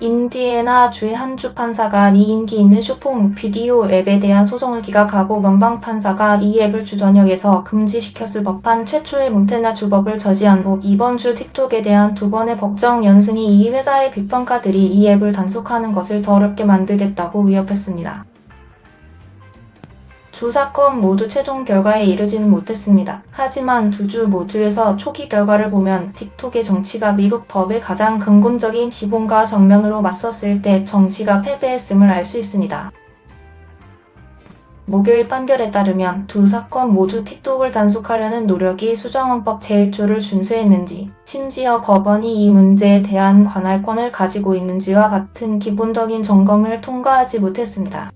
인디애나 주의 한 주 판사가 이 인기 있는 쇼폼 비디오 앱에 대한 소송을 기각하고 연방 판사가 이 앱을 주 전역에서 금지시켰을 법한 최초의 몬태나 주법을 저지한 후 이번 주 틱톡에 대한 두 번의 법정 연승이 이 회사의 비평가들이 이 앱을 단속하는 것을 더 어렵게 만들겠다고 위협했습니다. 두 사건 모두 최종 결과에 이르지는 못했습니다. 하지만 두 주 모두에서 초기 결과를 보면 틱톡의 정치가 미국 법의 가장 근본적인 기본과 정면으로 맞섰을 때 정치가 패배했음을 알 수 있습니다. 목요일 판결에 따르면 두 사건 모두 틱톡을 단속하려는 노력이 수정헌법 제1조를 준수했는지, 심지어 법원이 이 문제에 대한 관할권을 가지고 있는지와 같은 기본적인 점검을 통과하지 못했습니다.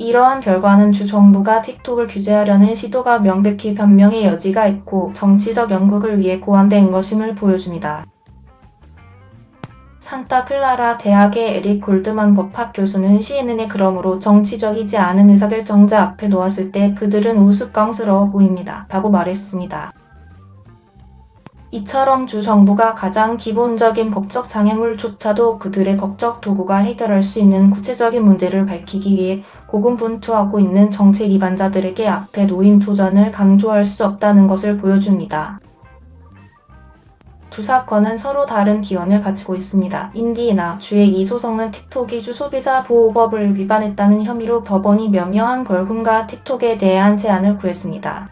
이러한 결과는 주 정부가 틱톡을 규제하려는 시도가 명백히 변명의 여지가 있고 정치적 연극을 위해 고안된 것임을 보여줍니다. 산타클라라 대학의 에릭 골드만 법학 교수는 CNN에 그러므로 정치적이지 않은 의사결정자 앞에 놓았을 때 그들은 우스꽝스러워 보입니다. 라고 말했습니다. 이처럼 주 정부가 가장 기본적인 법적 장애물조차도 그들의 법적 도구가 해결할 수 있는 구체적인 문제를 밝히기 위해 고군분투하고 있는 정책 위반자들에게 앞에 놓인 도전을 강조할 수 없다는 것을 보여줍니다. 두 사건은 서로 다른 기원을 가지고 있습니다. 인디애나 주의 이 소송은 틱톡이 주 소비자 보호법을 위반했다는 혐의로 법원이 명령한 벌금과 틱톡에 대한 제한을 구했습니다.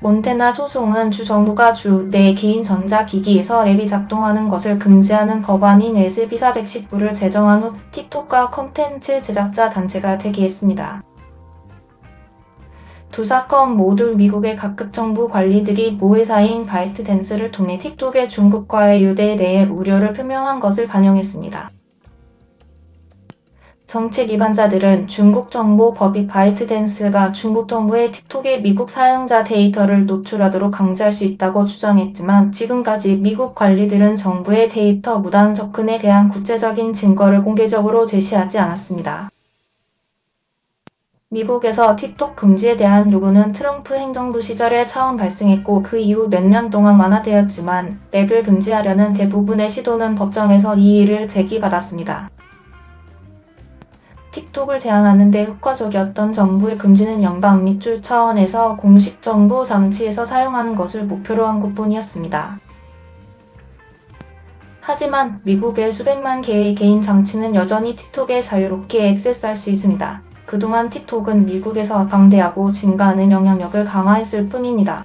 몬태나 소송은 주 정부가 주 내 개인 전자기기에서 앱이 작동하는 것을 금지하는 법안인 SB 419를 제정한 후 틱톡과 콘텐츠 제작자 단체가 제기했습니다. 두 사건 모두 미국의 각급 정부 관리들이 모 회사인 바이트댄스를 통해 틱톡의 중국과의 유대에 대해 우려를 표명한 것을 반영했습니다. 정책 위반자들은 중국 정보 법이 바이트댄스가 중국 정부에 틱톡의 미국 사용자 데이터를 노출하도록 강제할 수 있다고 주장했지만 지금까지 미국 관리들은 정부의 데이터 무단 접근에 대한 구체적인 증거를 공개적으로 제시하지 않았습니다. 미국에서 틱톡 금지에 대한 요구는 트럼프 행정부 시절에 처음 발생했고 그 이후 몇 년 동안 완화되었지만 앱을 금지하려는 대부분의 시도는 법정에서 이의를 제기받았습니다. 틱톡을 제한하는 데 효과적이었던 정부의 금지는 연방 및 주 차원에서 공식 정부 장치에서 사용하는 것을 목표로 한 것뿐이었습니다. 하지만 미국의 수백만 개의 개인 장치는 여전히 틱톡에 자유롭게 액세스할 수 있습니다. 그동안 틱톡은 미국에서 방대하고 증가하는 영향력을 강화했을 뿐입니다.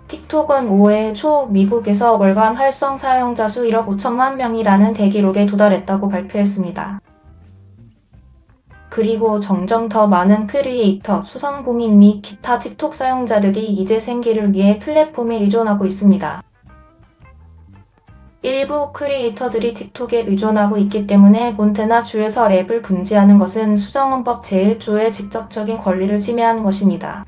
틱톡은 올해 초 미국에서 월간 활성 사용자 수 1억 5천만 명이라는 대기록에 도달했다고 발표했습니다. 그리고 점점 더 많은 크리에이터, 소상공인 및 기타 틱톡 사용자들이 이제 생계를 위해 플랫폼에 의존하고 있습니다. 일부 크리에이터들이 틱톡에 의존하고 있기 때문에 몬태나 주에서 앱을 금지하는 것은 수정헌법 제1조의 직접적인 권리를 침해하는 것입니다.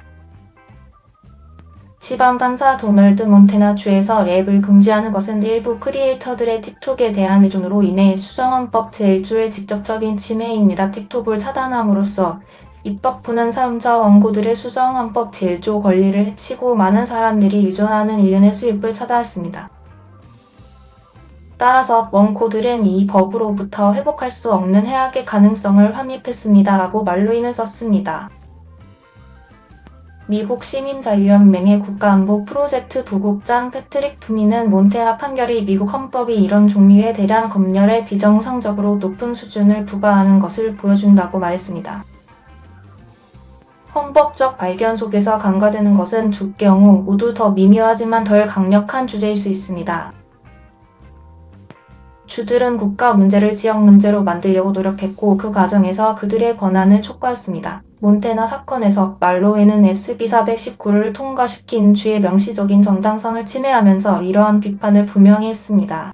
지방판사 도널드 몬태나 주에서 앱을 금지하는 것은 일부 크리에이터들의 틱톡에 대한 의존으로 인해 수정헌법 제1조의 직접적인 침해입니다. 틱톡을 차단함으로써 입법부는 사용자 원고들의 수정헌법 제1조 권리를 해치고 많은 사람들이 의존하는 일련의 수입을 차단했습니다. 따라서 원고들은 이 법으로부터 회복할 수 없는 해악의 가능성을 확립했습니다. 라고 말로인을 썼습니다. 미국 시민자유연맹의 국가안보 프로젝트 부국장 패트릭 투미는 몬태나 판결이 미국 헌법이 이런 종류의 대량 검열에 비정상적으로 높은 수준을 부과하는 것을 보여준다고 말했습니다. 헌법적 발견 속에서 간과되는 것은 두 경우 모두 더 미묘하지만 덜 강력한 주제일 수 있습니다. 주들은 국가 문제를 지역 문제로 만들려고 노력했고 그 과정에서 그들의 권한을 촉구했습니다. 몬태나 사건에서 말로에는 SB 419를 통과시킨 주의 명시적인 정당성을 침해하면서 이러한 비판을 분명히 했습니다.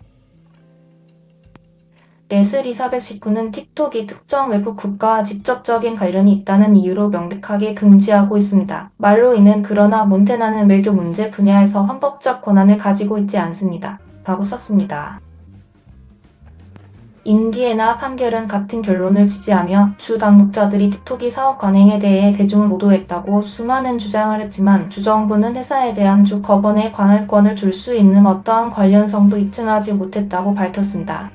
SB 419는 틱톡이 특정 외국 국가와 직접적인 관련이 있다는 이유로 명백하게 금지하고 있습니다. 말로이는 그러나 몬태나는 외교 문제 분야에서 헌법적 권한을 가지고 있지 않습니다. 라고 썼습니다. 인디애나 판결은 같은 결론을 지지하며 주 당국자들이 틱톡이 사업 관행에 대해 대중을 오도했다고 수많은 주장을 했지만 주정부는 회사에 대한 주 법원의 관할권을 줄 수 있는 어떠한 관련성도 입증하지 못했다고 밝혔습니다.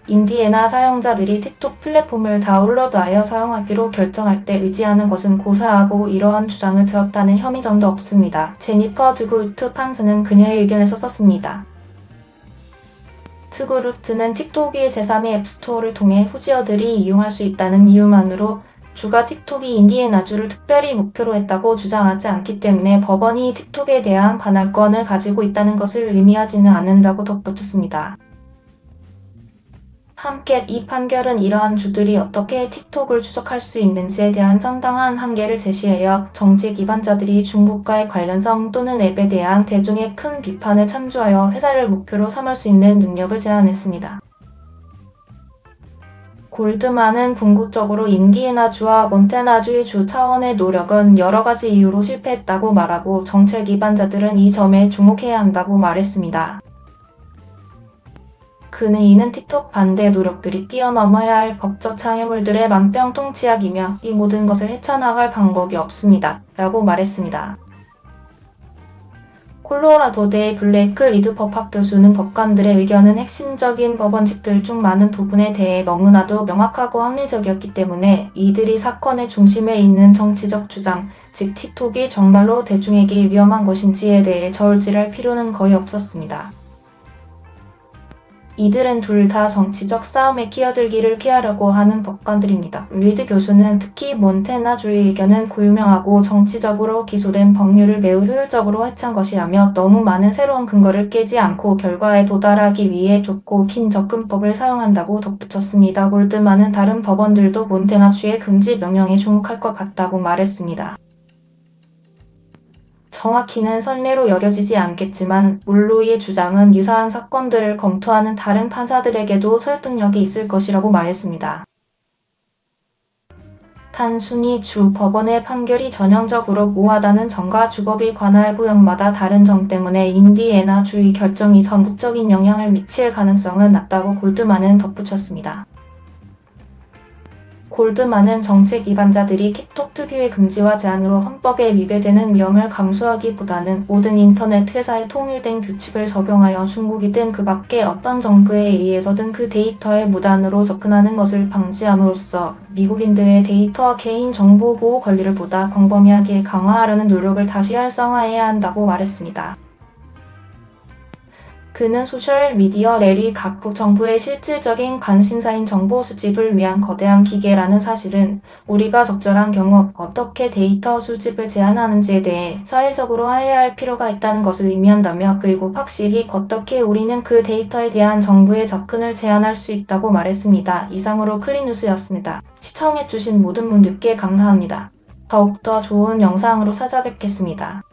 인디애나 사용자들이 틱톡 플랫폼을 다운로드하여 사용하기로 결정할 때 의지하는 것은 고사하고 이러한 주장을 들었다는 혐의점도 없습니다. 제니퍼 드그루트 판사는 그녀의 의견에서 썼습니다. 드그루트는 틱톡이 제3의 앱스토어를 통해 후지어들이 이용할 수 있다는 이유만으로 주가 틱톡이 인디애나주를 특별히 목표로 했다고 주장하지 않기 때문에 법원이 틱톡에 대한 관할권을 가지고 있다는 것을 의미하지는 않는다고 덧붙였습니다. 함께 이 판결은 이러한 주들이 어떻게 틱톡을 추적할 수 있는지에 대한 상당한 한계를 제시하여 정책 위반자들이 중국과의 관련성 또는 앱에 대한 대중의 큰 비판을 참조하여 회사를 목표로 삼을 수 있는 능력을 제안했습니다. 골드만은 궁극적으로 인디애나주와 몬태나주의 주 차원의 노력은 여러 가지 이유로 실패했다고 말하고 정책 위반자들은 이 점에 주목해야 한다고 말했습니다. 그는 이는 틱톡 반대 노력들이 뛰어넘어야 할 법적 장애물들의 만병통치약이며 이 모든 것을 헤쳐나갈 방법이 없습니다. 라고 말했습니다. 콜로라도대의 블레이크 리드 법학 교수는 법관들의 의견은 핵심적인 법원직들 중 많은 부분에 대해 너무나도 명확하고 합리적이었기 때문에 이들이 사건의 중심에 있는 정치적 주장, 즉 틱톡이 정말로 대중에게 위험한 것인지에 대해 저울질할 필요는 거의 없었습니다. 이들은 둘 다 정치적 싸움에 끼어들기를 피하려고 하는 법관들입니다. 리드 교수는 특히 몬태나주의 의견은 고유명하고 정치적으로 기소된 법률을 매우 효율적으로 해찬 것이라며 너무 많은 새로운 근거를 깨지 않고 결과에 도달하기 위해 좁고 긴 접근법을 사용한다고 덧붙였습니다. 골드만은 다른 법원들도 몬태나주의 금지 명령에 주목할 것 같다고 말했습니다. 정확히는 선례로 여겨지지 않겠지만 물로이의 주장은 유사한 사건들을 검토하는 다른 판사들에게도 설득력이 있을 것이라고 말했습니다. 단순히 주 법원의 판결이 전형적으로 모호하다는 점과 주법이 관할 구역마다 다른 점 때문에 인디애나 주의 결정이 전국적인 영향을 미칠 가능성은 낮다고 골드만은 덧붙였습니다. 골드만은 정책 위반자들이 틱톡 특유의 금지와 제한으로 헌법에 위배되는 위험을 감수하기보다는 모든 인터넷 회사에 통일된 규칙을 적용하여 중국이든 그 밖의 어떤 정부에 의해서든 그 데이터에 무단으로 접근하는 것을 방지함으로써 미국인들의 데이터와 개인정보 보호 권리를 보다 광범위하게 강화하려는 노력을 다시 활성화해야 한다고 말했습니다. 그는 소셜미디어 랩이 각국 정부의 실질적인 관심사인 정보 수집을 위한 거대한 기계라는 사실은 우리가 적절한 경우 어떻게 데이터 수집을 제한하는지에 대해 사회적으로 화해할 필요가 있다는 것을 의미한다며 그리고 확실히 어떻게 우리는 그 데이터에 대한 정부의 접근을 제한할 수 있다고 말했습니다. 이상으로 클리뉴스였습니다. 시청해주신 모든 분들께 감사합니다. 더욱더 좋은 영상으로 찾아뵙겠습니다.